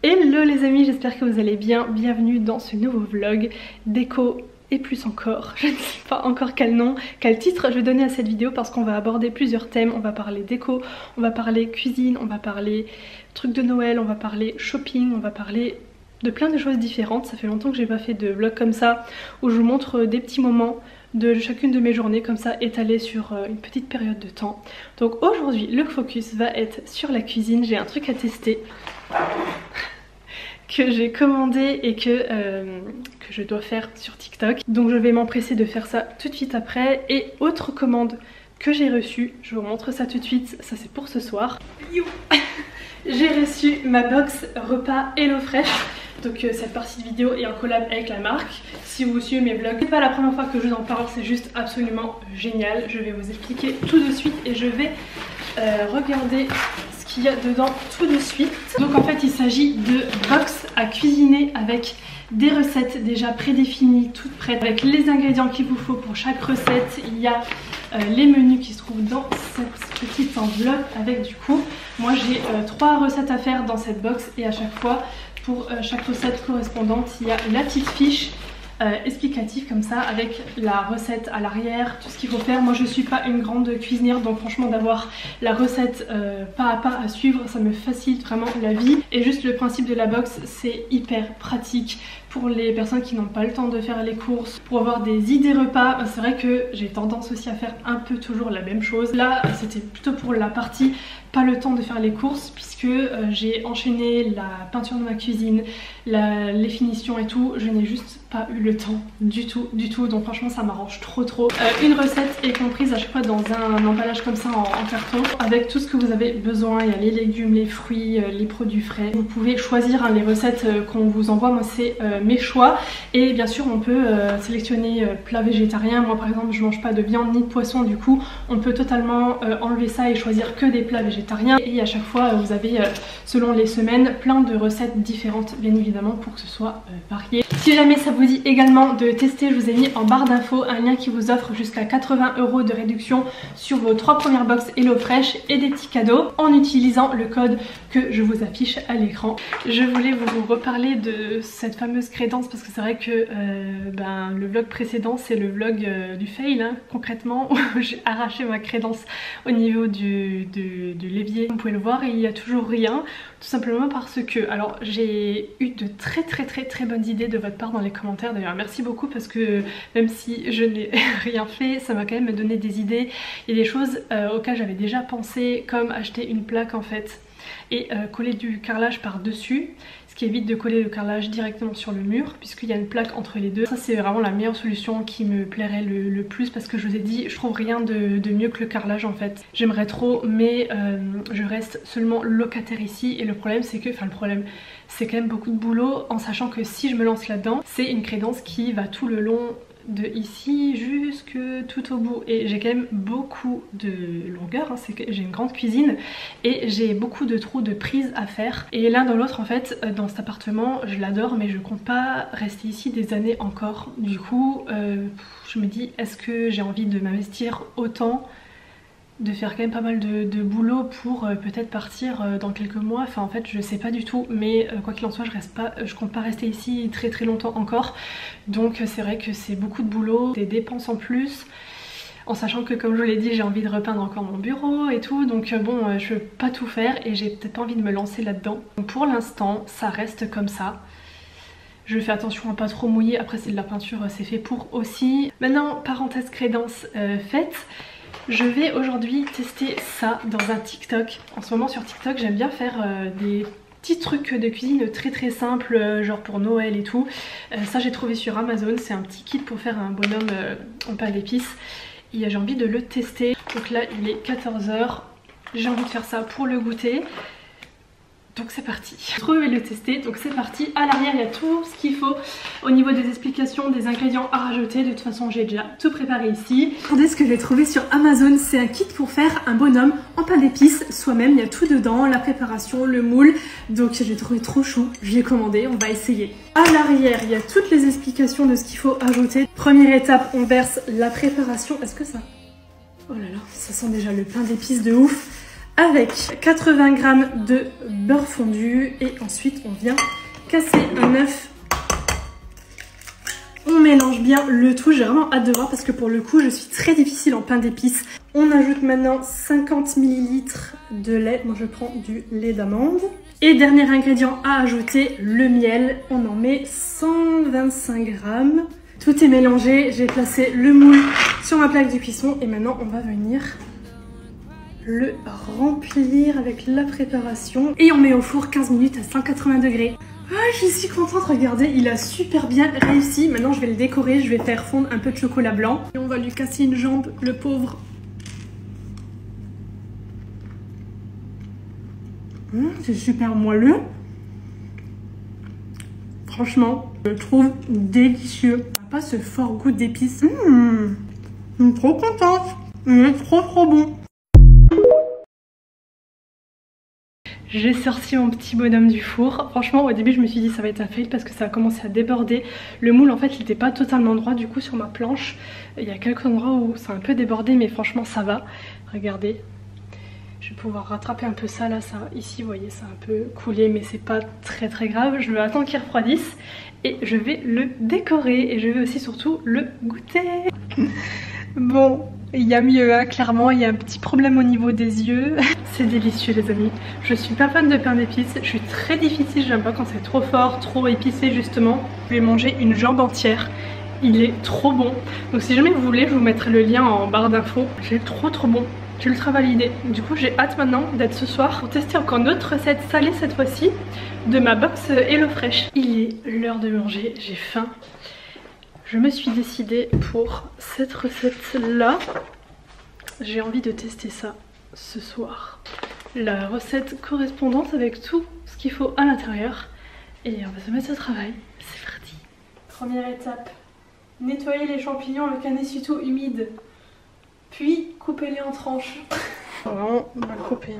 Hello les amis, j'espère que vous allez bien. Bienvenue dans ce nouveau vlog déco et plus encore. Je ne sais pas encore quel nom, quel titre je vais donner à cette vidéo parce qu'on va aborder plusieurs thèmes. On va parler déco, on va parler cuisine, on va parler trucs de Noël, on va parler shopping, on va parler de plein de choses différentes. Ça fait longtemps que j'ai pas fait de vlog comme ça où je vous montre des petits moments de chacune de mes journées comme ça étalées sur une petite période de temps. Donc aujourd'hui le focus va être sur la cuisine. J'ai un truc à tester que j'ai commandé et que je dois faire sur TikTok. Donc je vais m'empresser de faire ça tout de suite après. Et autre commande que j'ai reçue, je vous montre ça tout de suite, ça c'est pour ce soir. J'ai reçu ma box repas HelloFresh. Donc cette partie de vidéo est en collab avec la marque. Si vous suivez mes vlogs, c'est pas la première fois que je vous en parle, c'est juste absolument génial. Je vais vous expliquer tout de suite et je vais regarder ce qu'il y a dedans tout de suite. Donc en fait il s'agit de box à cuisiner avec des recettes déjà prédéfinies, toutes prêtes, avec les ingrédients qu'il vous faut pour chaque recette. Il y a les menus qui se trouvent dans cette petite enveloppe avec du coup, moi j'ai 3 recettes à faire dans cette box et à chaque fois, pour chaque recette correspondante, il y a la petite fiche explicative comme ça avec la recette à l'arrière, tout ce qu'il faut faire. Moi je suis pas une grande cuisinière donc franchement d'avoir la recette pas à pas à suivre ça me facilite vraiment la vie. Et juste le principe de la box c'est hyper pratique pour les personnes qui n'ont pas le temps de faire les courses, pour avoir des idées repas. C'est vrai que j'ai tendance aussi à faire un peu toujours la même chose. Là c'était plutôt pour la partie pas le temps de faire les courses puisque j'ai enchaîné la peinture de ma cuisine, les finitions et tout. Je n'ai juste pas eu le temps du tout donc franchement ça m'arrange trop. Une recette est comprise à chaque fois dans un emballage comme ça en carton avec tout ce que vous avez besoin. Il y a les légumes, les fruits, les produits frais. Vous pouvez choisir les recettes qu'on vous envoie. Moi c'est mes choix et bien sûr on peut sélectionner plat végétarien. Moi par exemple je mange pas de viande ni de poisson, du coup on peut totalement enlever ça et choisir que des plats végétariens. Et à chaque fois vous avez selon les semaines plein de recettes différentes bien évidemment pour que ce soit varié. Si jamais ça vous dit également de tester, je vous ai mis en barre d'infos un lien qui vous offre jusqu'à 80 € de réduction sur vos 3 premières box HelloFresh et des petits cadeaux en utilisant le code que je vous affiche à l'écran. Je voulais vous reparler de cette fameuse crédence parce que c'est vrai que le vlog précédent c'est le vlog du fail concrètement où j'ai arraché ma crédence au niveau du l'évier. Vous pouvez le voir et il n'y a toujours rien, tout simplement parce que alors j'ai eu de très bonnes idées de votre part dans les commentaires. D'ailleurs merci beaucoup parce que même si je n'ai rien fait ça m'a quand même donné des idées. Il y a des choses auxquelles j'avais déjà pensé, comme acheter une plaque en fait et coller du carrelage par dessus, ce qui évite de coller le carrelage directement sur le mur puisqu'il y a une plaque entre les deux. Ça c'est vraiment la meilleure solution qui me plairait le plus parce que je vous ai dit je trouve rien de mieux que le carrelage en fait. J'aimerais trop mais je reste seulement locataire ici et le problème c'est que, c'est quand même beaucoup de boulot en sachant que si je me lance là-dedans c'est une crédence qui va tout le long de ici jusque tout au bout et j'ai quand même beaucoup de longueur, c'est que j'ai une grande cuisine et j'ai beaucoup de trous de prises à faire et l'un dans l'autre en fait. Dans cet appartement je l'adore mais je compte pas rester ici des années encore. Du coup je me dis est-ce que j'ai envie de m'investir autant, de faire quand même pas mal de boulot pour peut-être partir dans quelques mois. Enfin en fait je sais pas du tout mais quoi qu'il en soit je compte pas rester ici très longtemps encore. Donc c'est vrai que c'est beaucoup de boulot, des dépenses en plus. En sachant que comme je vous l'ai dit j'ai envie de repeindre encore mon bureau et tout. Donc bon je peux pas tout faire et j'ai peut-être pas envie de me lancer là-dedans. Pour l'instant ça reste comme ça. Je fais attention à pas trop mouiller. Après c'est de la peinture, c'est fait pour aussi. Maintenant parenthèse crédence faite. Je vais aujourd'hui tester ça dans un TikTok. En ce moment sur TikTok j'aime bien faire des petits trucs de cuisine très simples, genre pour Noël et tout. Ça j'ai trouvé sur Amazon, c'est un petit kit pour faire un bonhomme en pain d'épices. Et j'ai envie de le tester. Donc là il est 14 h, j'ai envie de faire ça pour le goûter. Donc c'est parti. Je vais le tester, donc c'est parti. À l'arrière il y a tout ce qu'il faut au niveau des explications, des ingrédients à rajouter. De toute façon j'ai déjà tout préparé ici. Regardez ce que j'ai trouvé sur Amazon, c'est un kit pour faire un bonhomme en pain d'épices soi-même. Il y a tout dedans, la préparation, le moule. Donc j'ai trouvé trop chou, je l'ai commandé, on va essayer. À l'arrière il y a toutes les explications de ce qu'il faut ajouter. Première étape, on verse la préparation. Est-ce que ça... Oh là là, ça sent déjà le pain d'épices de ouf. avec 80 g de beurre fondu et ensuite on vient casser un œuf. On mélange bien le tout, j'ai vraiment hâte de voir parce que pour le coup je suis très difficile en pain d'épices. On ajoute maintenant 50 ml de lait, moi je prends du lait d'amande. Et dernier ingrédient à ajouter, le miel, on en met 125 g. Tout est mélangé, j'ai placé le moule sur ma plaque de cuisson et maintenant on va venir le remplir avec la préparation. Et on met au four 15 minutes à 180 degrés. Ah, je suis contente, regardez, il a super bien réussi. Maintenant je vais le décorer, je vais faire fondre un peu de chocolat blanc. Et on va lui casser une jambe, le pauvre. C'est super moelleux. Franchement, je le trouve délicieux. Pas ce fort goût d'épices. Je suis trop contente. Il est trop bon. J'ai sorti mon petit bonhomme du four. Franchement au début je me suis dit ça va être un fail parce que ça a commencé à déborder. Le moule en fait il n'était pas totalement droit du coup sur ma planche. Il y a quelques endroits où c'est un peu débordé mais franchement ça va. Regardez. Je vais pouvoir rattraper un peu ça là, ça ici vous voyez ça a un peu coulé mais c'est pas très grave. Je vais attendre qu'il refroidisse et je vais le décorer et je vais aussi surtout le goûter. Bon, il y a mieux hein, clairement, il y a un petit problème au niveau des yeux. C'est délicieux les amis. Je suis pas fan de pain d'épices, je suis très difficile, j'aime pas quand c'est trop fort, trop épicé justement. Je vais manger une jambe entière. Il est trop bon. Donc si jamais vous voulez, je vous mettrai le lien en barre d'infos. C'est trop bon. J'ai ultra validé. Du coup j'ai hâte maintenant d'être ce soir pour tester encore une autre recette salée cette fois-ci de ma box HelloFresh. Il est l'heure de manger, j'ai faim. Je me suis décidée pour cette recette là. J'ai envie de tester ça ce soir. La recette correspondante avec tout ce qu'il faut à l'intérieur. Et on va se mettre au travail. C'est parti. Première étape. Nettoyer les champignons avec un essuie-tout humide. Puis couper-les en tranches. Vraiment, on va le couper.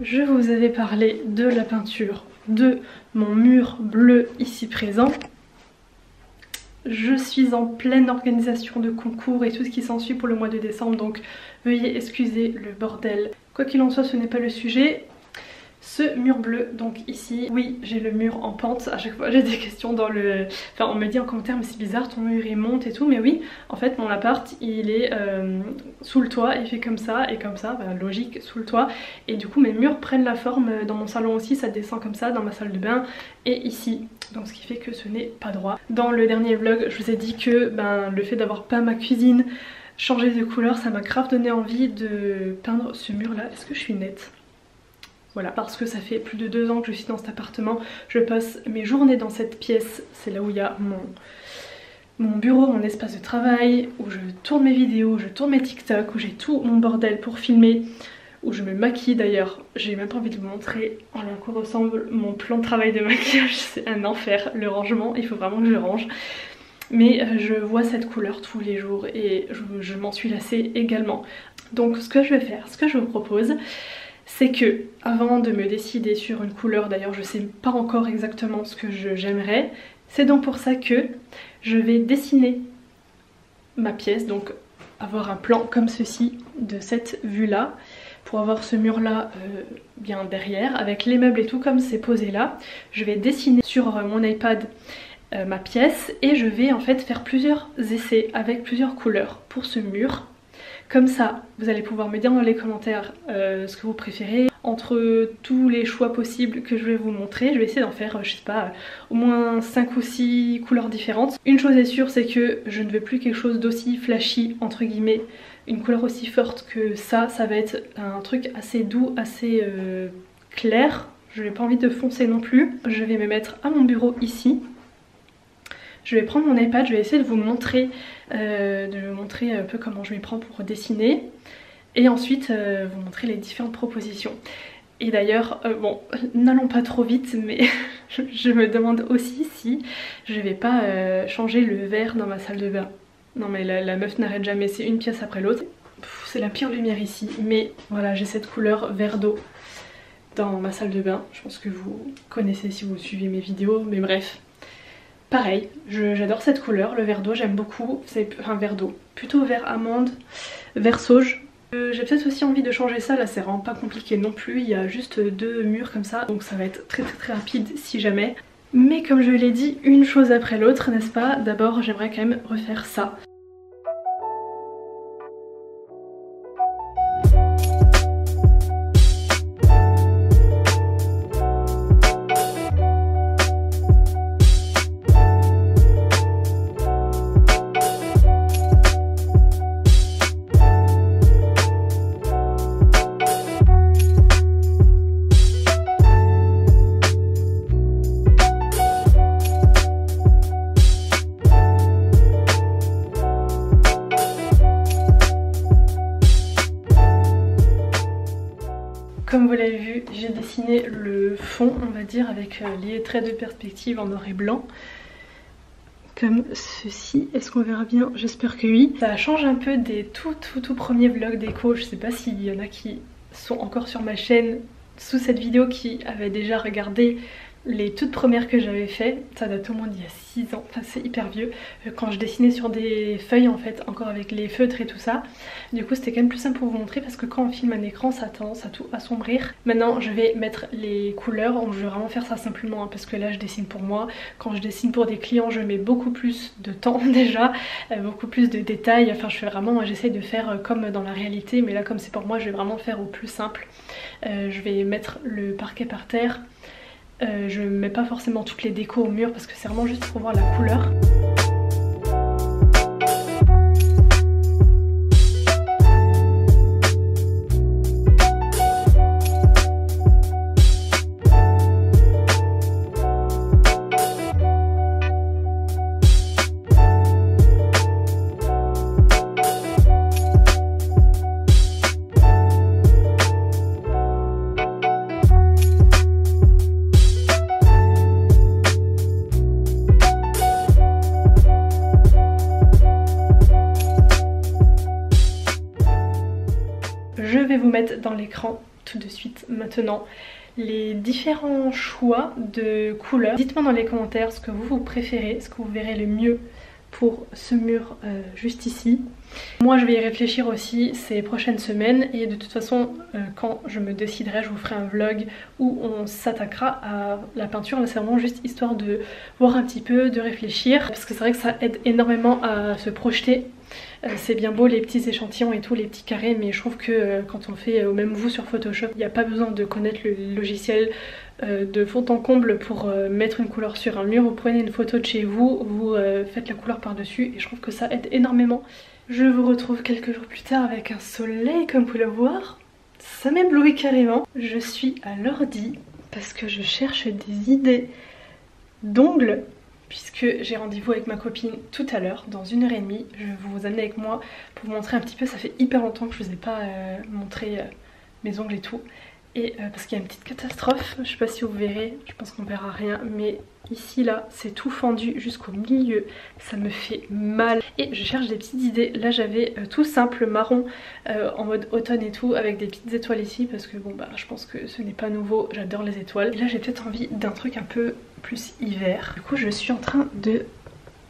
Je vous avais parlé de la peinture de mon mur bleu ici présent. Je suis en pleine organisation de concours et tout ce qui s'ensuit pour le mois de décembre, donc veuillez excuser le bordel. Quoi qu'il en soit, ce n'est pas le sujet. Ce mur bleu, donc ici, oui j'ai le mur en pente, à chaque fois j'ai des questions dans le... Enfin on me dit en commentaire mais c'est bizarre ton mur il monte et tout, mais oui en fait mon appart il est sous le toit, il fait comme ça et comme ça, bah, logique sous le toit, et du coup mes murs prennent la forme, dans mon salon aussi ça descend comme ça, dans ma salle de bain et ici, donc ce qui fait que ce n'est pas droit. Dans le dernier vlog je vous ai dit que le fait d'avoir peint ma cuisine, changé de couleur, ça m'a grave donné envie de peindre ce mur là. Est-ce que je suis nette ? Voilà, parce que ça fait plus de 2 ans que je suis dans cet appartement, je passe mes journées dans cette pièce, c'est là où il y a mon bureau, mon espace de travail, où je tourne mes vidéos, je tourne mes TikTok, où j'ai tout mon bordel pour filmer, où je me maquille d'ailleurs. J'ai même pas envie de vous montrer en quoi ressemble mon plan de travail de maquillage, c'est un enfer, le rangement, il faut vraiment que je range. Mais je vois cette couleur tous les jours et je m'en suis lassée également. Donc ce que je vais faire, ce que je vous propose, c'est que avant de me décider sur une couleur, d'ailleurs je sais pas encore exactement ce que j'aimerais, c'est donc pour ça que je vais dessiner ma pièce, donc avoir un plan comme ceci de cette vue là, pour avoir ce mur là bien derrière avec les meubles et tout comme c'est posé là. Je vais dessiner sur mon iPad ma pièce et je vais en fait faire plusieurs essais avec plusieurs couleurs pour ce mur. Comme ça, vous allez pouvoir me dire dans les commentaires ce que vous préférez. Entre tous les choix possibles que je vais vous montrer, je vais essayer d'en faire, je sais pas, au moins 5 ou 6 couleurs différentes. Une chose est sûre, c'est que je ne veux plus quelque chose d'aussi flashy, entre guillemets, une couleur aussi forte que ça. Ça va être un truc assez doux, assez clair. Je n'ai pas envie de foncer non plus. Je vais me mettre à mon bureau ici. Je vais prendre mon iPad, je vais essayer de vous montrer, un peu comment je m'y prends pour dessiner. Et ensuite vous montrer les différentes propositions. Et d'ailleurs, bon, n'allons pas trop vite, mais je me demande aussi si je vais pas changer le verre dans ma salle de bain. Non mais la meuf n'arrête jamais, c'est une pièce après l'autre. C'est la pire lumière ici, mais voilà, j'ai cette couleur vert d'eau dans ma salle de bain. Je pense que vous connaissez si vous suivez mes vidéos, mais bref. Pareil, j'adore cette couleur, le vert d'eau, j'aime beaucoup. C'est un vert d'eau, plutôt vert amande, vert sauge. J'ai peut-être aussi envie de changer ça, là c'est vraiment pas compliqué non plus, il y a juste 2 murs comme ça, donc ça va être très rapide si jamais. Mais comme je l'ai dit, une chose après l'autre, n'est-ce pas? D'abord j'aimerais quand même refaire ça. Comme vous l'avez vu, j'ai dessiné le fond, on va dire, avec les traits de perspective en noir et blanc. Comme ceci. Est-ce qu'on verra bien? J'espère que oui. Ça change un peu des tout premiers vlogs déco. Je sais pas s'il y en a qui sont encore sur ma chaîne sous cette vidéo qui avaient déjà regardé les toutes premières que j'avais fait. Ça date au moins d'il y a 6 ans, enfin c'est hyper vieux, quand je dessinais sur des feuilles en fait, encore avec les feutres et tout ça. Du coup c'était quand même plus simple pour vous montrer parce que quand on filme un écran ça a tendance à tout assombrir. Maintenant je vais mettre les couleurs, je vais vraiment faire ça simplement hein, parce que là je dessine pour moi. Quand je dessine pour des clients je mets beaucoup plus de temps déjà, beaucoup plus de détails, enfin je fais vraiment, j'essaye de faire comme dans la réalité, mais là comme c'est pour moi je vais vraiment faire au plus simple. Je vais mettre le parquet par terre. Je mets pas forcément toutes les décos au mur parce que c'est vraiment juste pour voir la couleur. Je vais vous mettre dans l'écran tout de suite maintenant les différents choix de couleurs. Dites-moi dans les commentaires ce que vous préférez, ce que vous verrez le mieux pour ce mur juste ici. Moi je vais y réfléchir aussi ces prochaines semaines et de toute façon quand je me déciderai je vous ferai un vlog où on s'attaquera à la peinture. Là c'est vraiment juste histoire de voir un petit peu, de réfléchir parce que c'est vrai que ça aide énormément à se projeter. C'est bien beau les petits échantillons et tout, les petits carrés, mais je trouve que quand on fait même vous sur Photoshop, il n'y a pas besoin de connaître le logiciel de fond en comble pour mettre une couleur sur un mur. Vous prenez une photo de chez vous, vous faites la couleur par dessus et je trouve que ça aide énormément. Je vous retrouve quelques jours plus tard avec un soleil comme vous pouvez le voir. Ça m'éblouit carrément. Je suis à l'ordi parce que je cherche des idées d'ongles. Puisque j'ai rendez-vous avec ma copine tout à l'heure, dans 1h30. Je vais vous amener avec moi pour vous montrer un petit peu. Ça fait hyper longtemps que je vous ai pas montré mes ongles et tout. Et parce qu'il y a une petite catastrophe, je sais pas si vous verrez, je pense qu'on verra rien, mais ici là c'est tout fendu jusqu'au milieu, ça me fait mal. Et je cherche des petites idées, là j'avais tout simple marron en mode automne et tout, avec des petites étoiles ici parce que bon bah je pense que ce n'est pas nouveau, j'adore les étoiles. Et là j'ai peut-être envie d'un truc un peu plus hiver. Du coup je suis en train de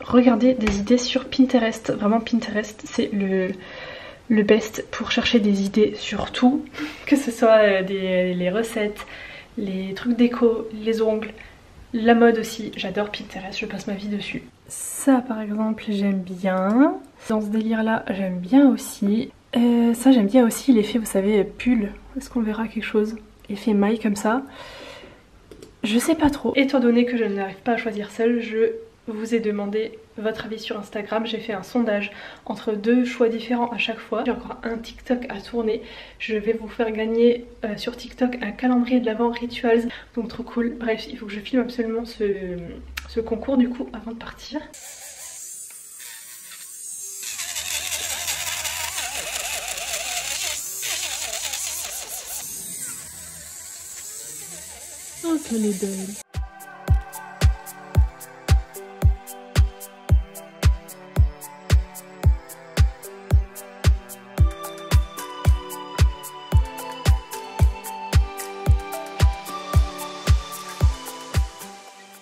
regarder des idées sur Pinterest, vraiment Pinterest c'est le best pour chercher des idées sur tout, que ce soit les recettes, les trucs déco, les ongles, la mode aussi. J'adore Pinterest, je passe ma vie dessus. Ça par exemple j'aime bien. Dans ce délire là j'aime bien aussi. Ça j'aime bien aussi l'effet, vous savez, pull. Est-ce qu'on verra quelque chose? Effet maille comme ça. Je sais pas trop. Étant donné que je n'arrive pas à choisir seule, je vous ai demandé votre avis sur Instagram. J'ai fait un sondage entre 2 choix différents à chaque fois. J'ai encore un TikTok à tourner. Je vais vous faire gagner sur TikTok un calendrier de l'Avent Rituals. Donc trop cool. Bref, il faut que je filme absolument ce concours du coup avant de partir. Oh qu'elle est belle.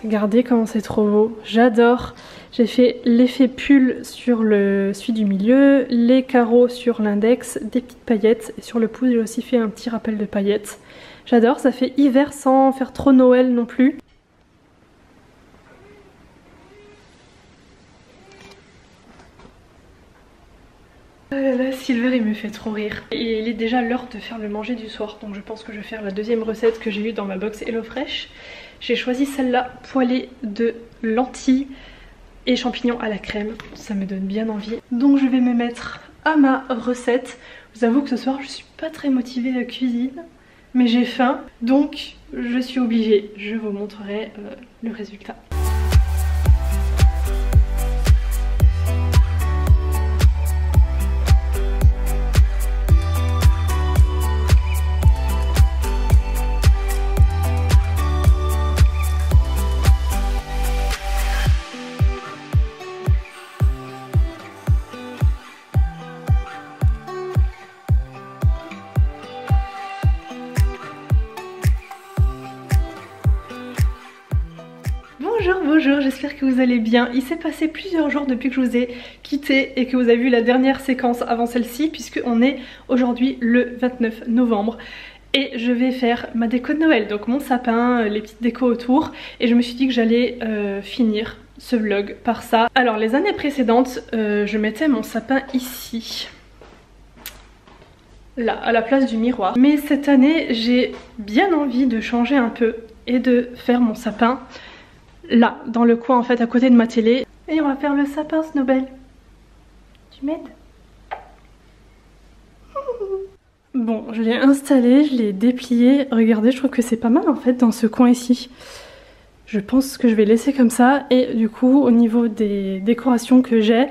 Regardez comment c'est trop beau, j'adore. J'ai fait l'effet pull sur celui du milieu, les carreaux sur l'index, des petites paillettes et sur le pouce j'ai aussi fait un petit rappel de paillettes. J'adore, ça fait hiver sans faire trop Noël non plus. Là, Silver il me fait trop rire. Et il est déjà l'heure de faire le manger du soir, donc je pense que je vais faire la deuxième recette que j'ai eue dans ma box HelloFresh. J'ai choisi celle-là, poêlée de lentilles et champignons à la crème. Ça me donne bien envie. Donc je vais me mettre à ma recette. Je vous avoue que ce soir je suis pas très motivée à cuisine, mais j'ai faim, donc je suis obligée. Je vous montrerai le résultat. Bonjour, j'espère que vous allez bien. Il s'est passé plusieurs jours depuis que je vous ai quitté et que vous avez vu la dernière séquence avant celle-ci, puisque on est aujourd'hui le 29 novembre. Et je vais faire ma déco de Noël, donc mon sapin, les petites décos autour. Et je me suis dit que j'allais finir ce vlog par ça. Alors les années précédentes, je mettais mon sapin ici. Là, à la place du miroir. Mais cette année, j'ai bien envie de changer un peu et de faire mon sapin là, dans le coin en fait, à côté de ma télé. Et on va faire le sapin Snowbell. Tu m'aides? Bon, je l'ai installé, je l'ai déplié. Regardez, je trouve que c'est pas mal en fait dans ce coin ici. Je pense que je vais laisser comme ça. Et du coup, au niveau des décorations que j'ai,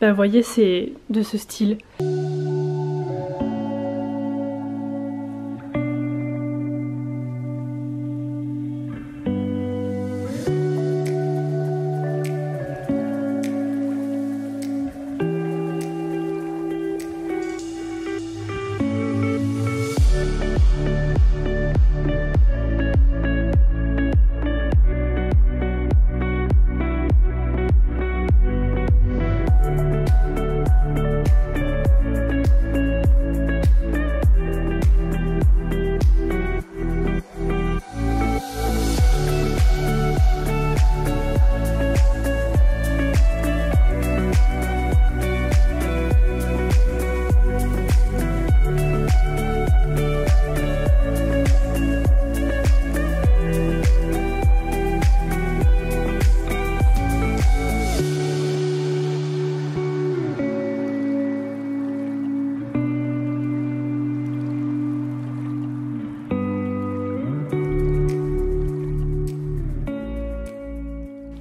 bah, vous voyez, c'est de ce style.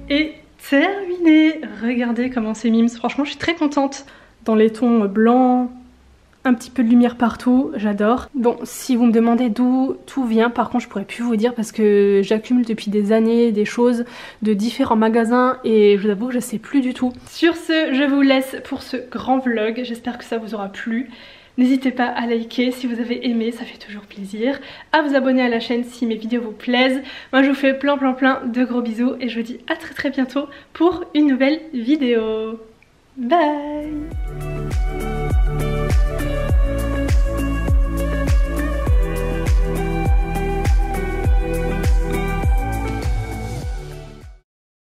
Et terminé. Regardez comment c'est mimes. Franchement, je suis très contente. Dans les tons blancs, un petit peu de lumière partout, j'adore. Bon, si vous me demandez d'où tout vient, par contre, je pourrais plus vous dire parce que j'accumule depuis des années des choses de différents magasins et je vous avoue que je sais plus du tout. Sur ce, je vous laisse pour ce grand vlog. J'espère que ça vous aura plu. N'hésitez pas à liker si vous avez aimé, ça fait toujours plaisir. À vous abonner à la chaîne si mes vidéos vous plaisent. Moi je vous fais plein de gros bisous et je vous dis à très bientôt pour une nouvelle vidéo. Bye!